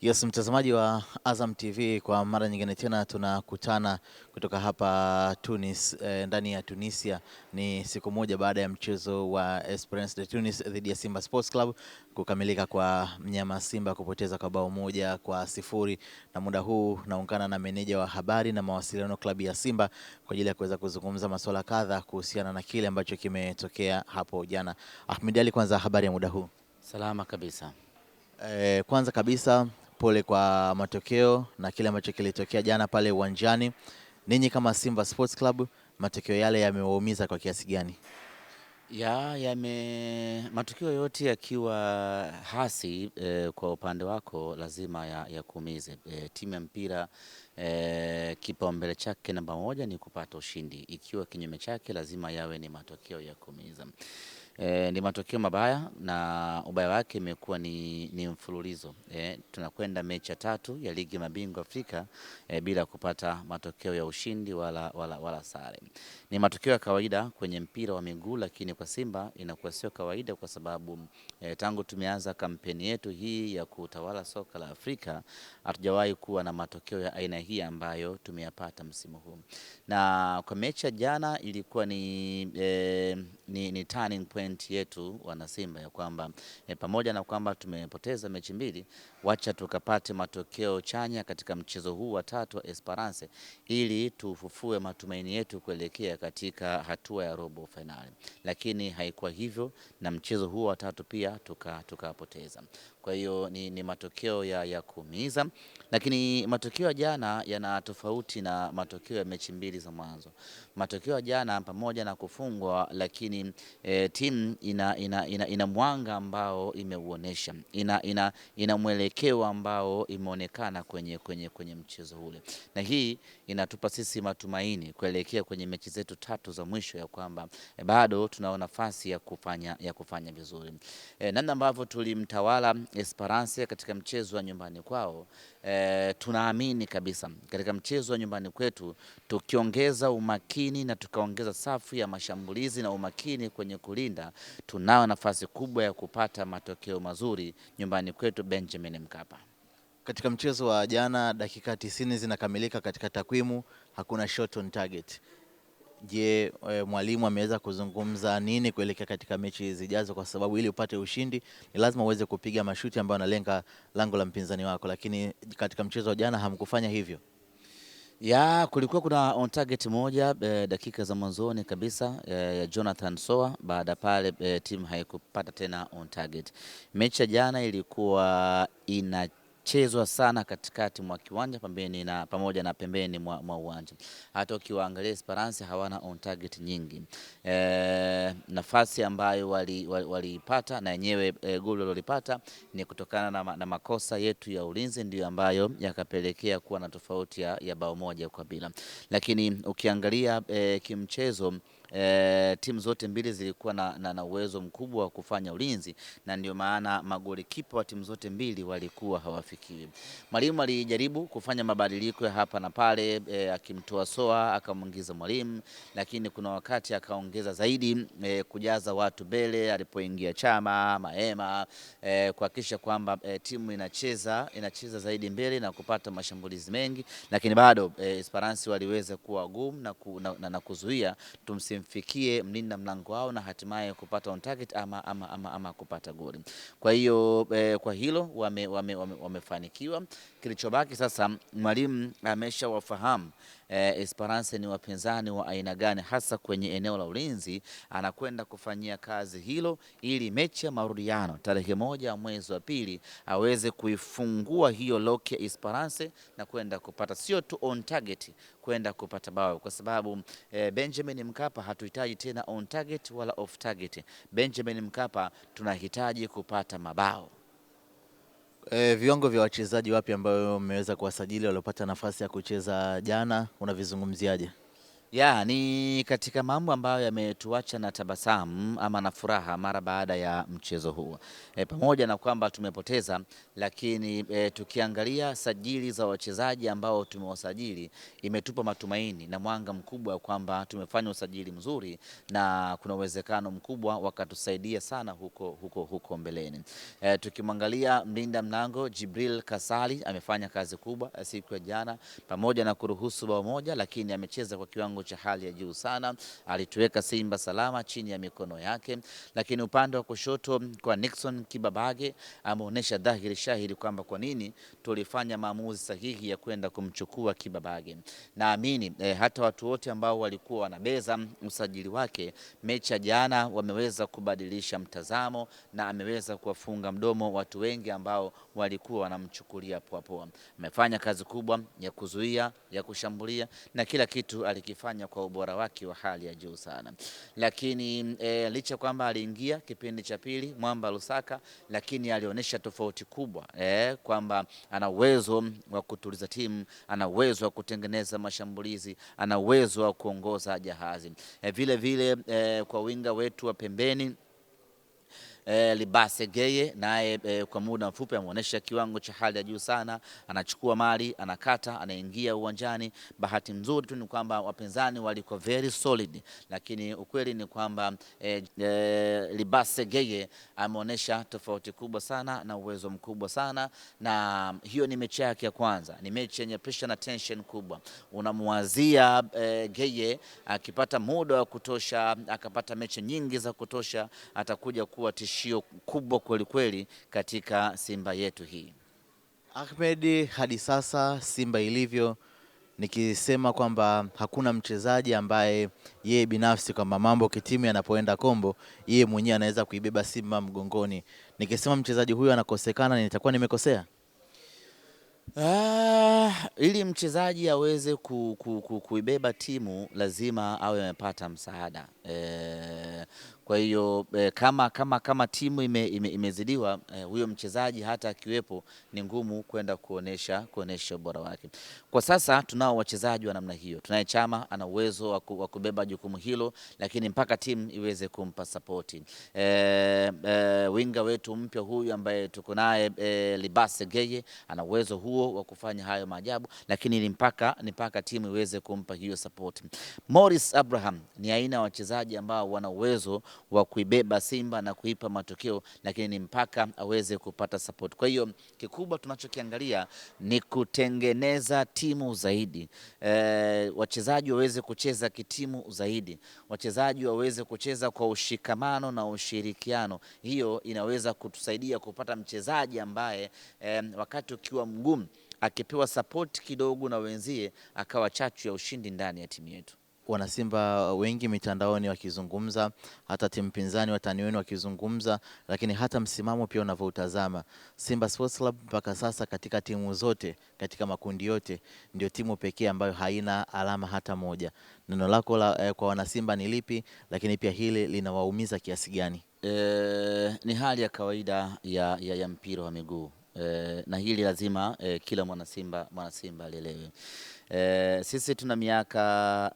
Yes, mtazamaji wa Azam TV, kwa mara nyingine tena tunakutana kutoka hapa Tunis, ndani ya Tunisia. Ni siku moja baada ya mchezo wa Esperance de Tunis dhidi ya Simba Sports Club kukamilika kwa mnyama Simba kupoteza kwa bao 1-0, na muda huu naungana na meneja wa habari na mawasiliano klabu ya Simba kwa ajili ya kuweza kuzungumza masuala kadha kuhusiana na kile ambacho kimetokea hapo jana. Ahmed Ali, kwanza habari ya muda huu? Salama kabisa. Kwanza kabisa pole kwa matokeo na kile ambacho kilitokea jana pale uwanjani. Ninyi kama Simba Sports Club, matokeo yale yamewaumiza kwa kiasi gani? Matukio yote yakiwa hasi kwa upande wako lazima kuumize. Timu ya mpira kipaumbele chake namba moja ni kupata ushindi. Ikiwa kinyume chake lazima yawe ni matokeo ya kuumiza. Ni matokeo mabaya na ubaya wake imekuwa ni mfululizo. Tunakwenda mechi ya 3 ya ligi mabingwa Afrika bila kupata matokeo ya ushindi wala sare. Ni matokeo ya kawaida kwenye mpira wa miguu, lakini kwa Simba inakuwa sio kawaida kwa sababu tangu tumeanza kampeni yetu hii ya kutawala soka la Afrika hatujawahi kuwa na matokeo ya aina hii ambayo tumeyapata msimu huu. Na kwa mechi ya jana ilikuwa ni turning point yetu wana Simba ya kwamba pamoja na kwamba tumepoteza mechi mbili, wacha tukapate matokeo chanya katika mchezo huu wa 3 wa Esperance ili tufufue matumaini yetu kuelekea katika hatua ya robo finali. Lakini haikuwa hivyo na mchezo huu wa 3 pia tukapoteza. Kwa hiyo ni matokeo ya kuumiza, lakini matokeo ya jana yana tofauti na matokeo ya mechi mbili za mwanzo. Matokeo ya jana pamoja na kufungwa, lakini timu ina mwanga ambao imeuonesha, ina mwelekeo ambao imeonekana kwenye mchezo ule, na hii inatupa sisi matumaini kuelekea kwenye mechi zetu 3 za mwisho ya kwamba bado tunao nafasi ya kufanya vizuri. Namna ambavyo tulimtawala Esperance katika mchezo wa nyumbani kwao, tunaamini kabisa katika mchezo wa nyumbani kwetu tukiongeza umakini na tukaongeza safu ya mashambulizi na umakini kwenye kulinda, tunao nafasi kubwa ya kupata matokeo mazuri nyumbani kwetu Benjamin Mkapa. Katika mchezo wa jana dakika 90 zinakamilika, katika takwimu hakuna shot on target. Je, mwalimu ameweza kuzungumza nini kuelekea katika mechi zijazo? Kwa sababu ili upate ushindi ni lazima uweze kupiga mashuti ambayo analenga lango la mpinzani wako, lakini katika mchezo wa jana hamkufanya hivyo. Kulikuwa kuna on target moja dakika za mwanzoni kabisa ya Jonathan Soa. Baada pale timu haikupata tena on target. Mechi ya jana ilikuwa inachezwa sana katikati mwa kiwanja pamoja na pembeni mwa uwanja. Hata ukiwaangalia Esperance hawana on target nyingi. Nafasi ambayo waliipata na yenyewe goli walilopata ni kutokana na makosa yetu ya ulinzi, ndio ambayo yakapelekea kuwa na tofauti ya bao 1-1. Lakini ukiangalia kimchezo, timu zote mbili zilikuwa na uwezo mkubwa wa kufanya ulinzi, na ndio maana magoli kipa wa timu zote mbili walikuwa hawafikiwi. Mwalimu alijaribu kufanya mabadiliko ya hapa na pale, akimtoa Soa akamwingiza Mwalimu, lakini kuna wakati akaongeza zaidi kujaza watu mbele alipoingia Chama Mahema, kuhakikisha kwamba timu inacheza zaidi mbele na kupata mashambulizi mengi, lakini bado Esperance waliweza kuwa gumu na kuzuia tumsimfikie mlinda mlango wao na hatimaye kupata on target ama kupata goli. Kwa hiyo kwa hilo wamefanikiwa. Kilichobaki sasa, mwalimu ameshawafahamu Esperance ni wapinzani wa aina gani hasa kwenye eneo la ulinzi. Anakwenda kufanyia kazi hilo ili mechi ya marudiano tarehe 1 mwezi wa pili aweze kuifungua hiyo lock ya Esperance na kwenda kupata sio tu on target, kwenda kupata bao, kwa sababu Benjamin Mkapa hatuhitaji tena on target wala off target. Benjamin Mkapa tunahitaji kupata mabao. Viwango vya wachezaji wapi ambao mmeweza kuwasajili waliopata nafasi ya kucheza jana unavizungumziaje? Ya, ni katika mambo ambayo yametuacha na tabasamu ama na furaha mara baada ya mchezo huu. Pamoja na kwamba tumepoteza, lakini tukiangalia sajili za wachezaji ambao tumewasajili imetupa matumaini na mwanga mkubwa kwamba tumefanya usajili mzuri na kuna uwezekano mkubwa wakatusaidia sana huko mbeleni. Tukimwangalia mlinda mlango Jibril Kasali amefanya kazi kubwa siku ya jana, pamoja na kuruhusu bao moja, lakini amecheza kwa kiwango cha hali ya juu sana. Alituweka Simba salama chini ya mikono yake. Lakini upande wa kushoto kwa Nixon Kibabage ameonyesha dhahiri shahiri kwamba kwa nini tulifanya maamuzi sahihi ya kwenda kumchukua Kibabage. Naamini hata watu wote ambao walikuwa wanabeza usajili wake mechi ya jana wameweza kubadilisha mtazamo na ameweza kuwafunga mdomo watu wengi ambao walikuwa wanamchukulia poa poa. Amefanya kazi kubwa ya kuzuia, ya kushambulia na kila kitu alikifanya kwa ubora wake wa hali ya juu sana. Lakini licha kwamba aliingia kipindi cha pili Mwamba Lusaka, lakini alionyesha tofauti kubwa kwamba ana uwezo wa kutuliza timu, ana uwezo wa kutengeneza mashambulizi, ana uwezo wa kuongoza jahazi. Vile vile kwa winga wetu wa pembeni Libase Geye naye kwa muda mfupi ameonyesha kiwango cha hali ya juu sana, anachukua mali, anakata, anaingia uwanjani. Bahati nzuri tu ni kwamba wapinzani walikuwa very solid, lakini ukweli ni kwamba Libase Geye ameonyesha tofauti kubwa sana na uwezo mkubwa sana, na hiyo ni mechi yake ya kwanza, ni mechi yenye pressure na tension kubwa. Unamwazia Geye akipata muda wa kutosha, akapata mechi nyingi za kutosha, atakuja kuwa tishio kubwa kweli kweli katika Simba yetu hii. Ahmed, hadi sasa Simba ilivyo, nikisema kwamba hakuna mchezaji ambaye yeye binafsi kwamba mambo kitimu yanapoenda kombo yeye mwenyewe anaweza kuibeba Simba mgongoni, nikisema mchezaji huyu anakosekana nitakuwa nimekosea? Ili mchezaji aweze kuibeba timu lazima awe amepata msaada. Kwa hiyo kama timu imezidiwa, huyo mchezaji hata akiwepo ni ngumu kwenda kuonesha ubora wake. Kwa sasa tunao wachezaji wa namna hiyo. Tunaye Chama ana uwezo wa kubeba jukumu hilo, lakini mpaka timu iweze kumpa sapoti. Winga wetu mpya huyu ambaye tuko naye Libase Geye ana uwezo huo wa kufanya hayo maajabu, lakini ni mpaka timu iweze kumpa hiyo support. Morris Abraham ni aina ya wachezaji ambao wana uwezo wa kuibeba Simba na kuipa matokeo, lakini ni mpaka aweze kupata support. Kwa hiyo kikubwa tunachokiangalia ni kutengeneza timu zaidi, wachezaji waweze kucheza kitimu zaidi, wachezaji waweze kucheza kwa ushikamano na ushirikiano. Hiyo inaweza kutusaidia kupata mchezaji ambaye wakati ukiwa mgumu akipewa support kidogo na wenzie akawa chachu ya ushindi ndani ya timu yetu. Wanasimba wengi mitandaoni wakizungumza, hata timu pinzani watani wenu wakizungumza, lakini hata msimamo pia unavyoutazama, Simba Sports Club mpaka sasa katika timu zote, katika makundi yote, ndio timu pekee ambayo haina alama hata moja. Neno lako kwa wanasimba ni lipi, lakini pia hili linawaumiza kiasi gani? Ni hali ya kawaida ya mpira wa miguu. Na hili lazima kila mwanasimba alielewe. Sisi tuna miaka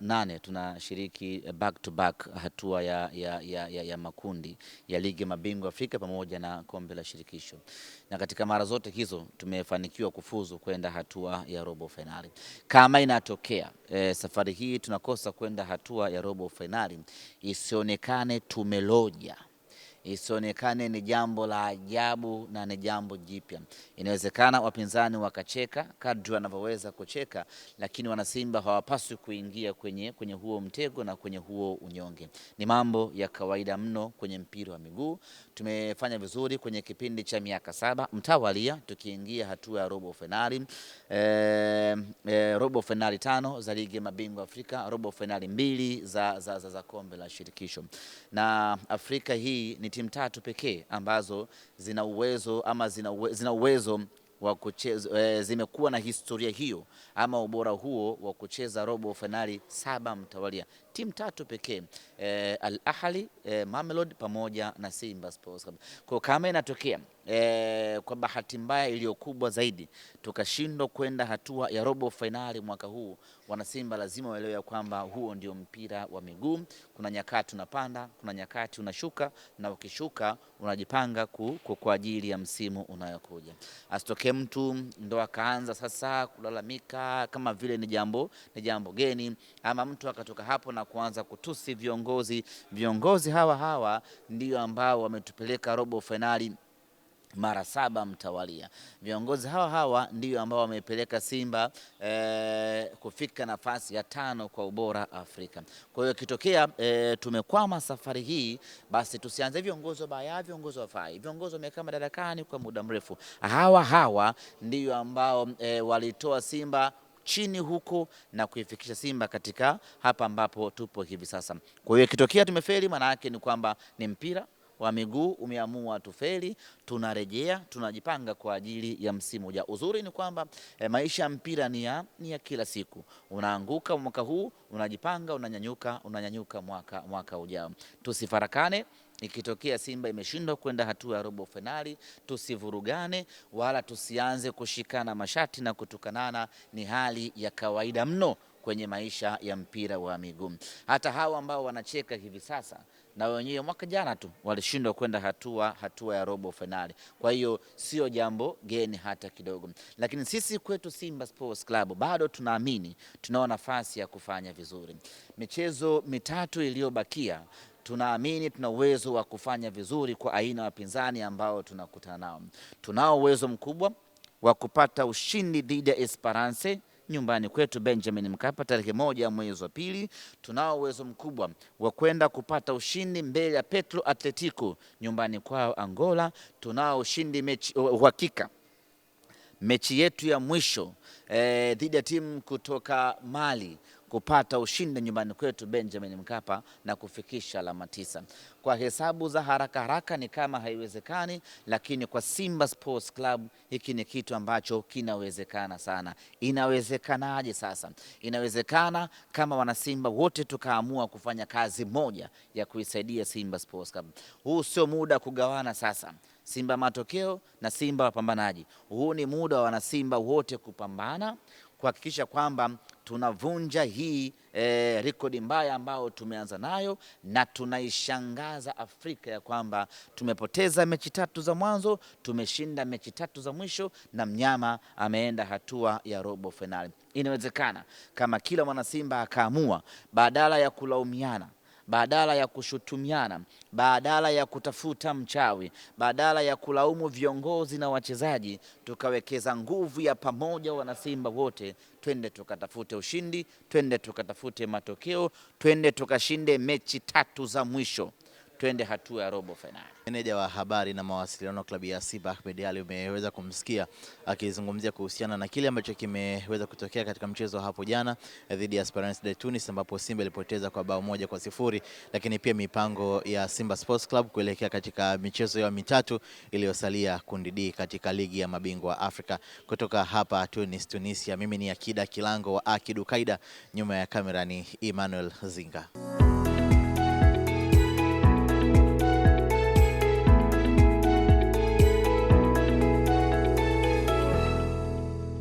8 tunashiriki back to back hatua ya makundi ya ligi mabingwa Afrika pamoja na kombe la shirikisho, na katika mara zote hizo tumefanikiwa kufuzu kwenda hatua ya robo finali. Kama inatokea safari hii tunakosa kwenda hatua ya robo finali, isionekane tumeloja, isionekane ni jambo la ajabu na ni jambo jipya. Inawezekana wapinzani wakacheka kadri wanavyoweza kucheka, lakini wanasimba hawapaswi kuingia kwenye huo mtego na kwenye huo unyonge. Ni mambo ya kawaida mno kwenye mpira wa miguu. Tumefanya vizuri kwenye kipindi cha miaka 7 mtawalia tukiingia hatua ya robo finali, robo finali 5 za ligi ya mabingwa Afrika, robo finali 2 za kombe la shirikisho. Na Afrika hii ni timu 3 pekee ambazo zina uwezo wa kucheza, zimekuwa na historia hiyo ama ubora huo wa kucheza robo finali 7 mtawalia. Timu 3 pekee, Al Ahly, Mamelodi pamoja na Simba Sports Club. Kwa kama inatokea kwa bahati mbaya iliyokubwa zaidi tukashindwa kwenda hatua ya robo fainali mwaka huu, wanasimba lazima waelewe kwamba huo ndio mpira wa miguu. Kuna nyakati unapanda, kuna nyakati unashuka, na ukishuka unajipanga kwa ajili ya msimu unayokuja. Asitokee mtu ndo akaanza sasa kulalamika kama vile ni jambo geni, ama mtu akatoka hapo na kuanza kutusi viongozi. Viongozi hawa ndio ambao wametupeleka robo fainali mara 7 mtawalia. Viongozi hawa ndio ambao wamepeleka Simba kufika nafasi ya 5 kwa ubora Afrika. Kwa hiyo kitokea tumekwama safari hii, basi tusianze viongozi wabaya, viongozi wafai. Viongozi wamekaa madarakani kwa muda mrefu. Hawa ndio ambao walitoa Simba chini huko na kuifikisha Simba katika hapa ambapo tupo hivi sasa. Kwa hiyo kitokea tumefeli, maana yake ni kwamba ni mpira wa miguu umeamua tufeli, tunarejea, tunajipanga kwa ajili ya msimu ujao. Uzuri ni kwamba maisha ya mpira ni ya kila siku. Unaanguka mwaka huu, unajipanga, unanyanyuka mwaka ujao. Tusifarakane. Ikitokea Simba imeshindwa kwenda hatua ya robo finali, tusivurugane wala tusianze kushikana mashati na kutukanana. Ni hali ya kawaida mno kwenye maisha ya mpira wa miguu. Hata hawa ambao wanacheka hivi sasa, na wenyewe mwaka jana tu walishindwa kwenda hatua ya robo finali. Kwa hiyo sio jambo geni hata kidogo. Lakini sisi kwetu Simba Sports Club bado tunaamini tunao nafasi ya kufanya vizuri. Michezo mitatu iliyobakia, tunaamini tuna uwezo wa kufanya vizuri kwa aina ya wapinzani ambao tunakutana nao. Tunao uwezo mkubwa wa kupata ushindi dhidi ya Esperance nyumbani kwetu Benjamin Mkapa tarehe 1 mwezi wa pili. Tunao uwezo mkubwa wa kwenda kupata ushindi mbele ya Petro Atletico nyumbani kwao Angola. Tunao ushindi uhakika mechi yetu ya mwisho dhidi ya timu kutoka Mali, kupata ushindi nyumbani kwetu Benjamin Mkapa na kufikisha alama 9. Kwa hesabu za haraka ni kama haiwezekani, lakini kwa Simba Sports Club hiki ni kitu ambacho kinawezekana sana. Inawezekanaje sasa? Inawezekana kama wanasimba wote tukaamua kufanya kazi moja ya kuisaidia Simba Sports Club. Huu sio muda kugawana sasa, Simba matokeo na Simba wapambanaji. Huu ni muda wa wanasimba wote kupambana kuhakikisha kwamba tunavunja hii rekodi mbaya ambao tumeanza nayo, na tunaishangaza Afrika ya kwamba tumepoteza mechi 3 za mwanzo, tumeshinda mechi 3 za mwisho, na mnyama ameenda hatua ya robo finali. Inawezekana kama kila mwana Simba akaamua, badala ya kulaumiana, badala ya kushutumiana, badala ya kutafuta mchawi, badala ya kulaumu viongozi na wachezaji, tukawekeza nguvu ya pamoja wanasimba wote, twende tukatafute ushindi, twende tukatafute matokeo, twende tukashinde mechi 3 za mwisho, twende hatua ya robo finali. Meneja wa habari na mawasiliano klabu ya Simba Ahmed Ally, umeweza kumsikia akizungumzia kuhusiana na kile ambacho kimeweza kutokea katika mchezo hapo jana dhidi ya Esperance de Tunis, ambapo Simba ilipoteza kwa bao 1-0, lakini pia mipango ya Simba Sports Club kuelekea katika michezo yao mitatu iliyosalia kundi D katika ligi ya mabingwa Afrika. Kutoka hapa Tunis, Tunisia, mimi ni Akida Kilango wa Akidu Kaida, nyuma ya kamera ni Emmanuel Zinga.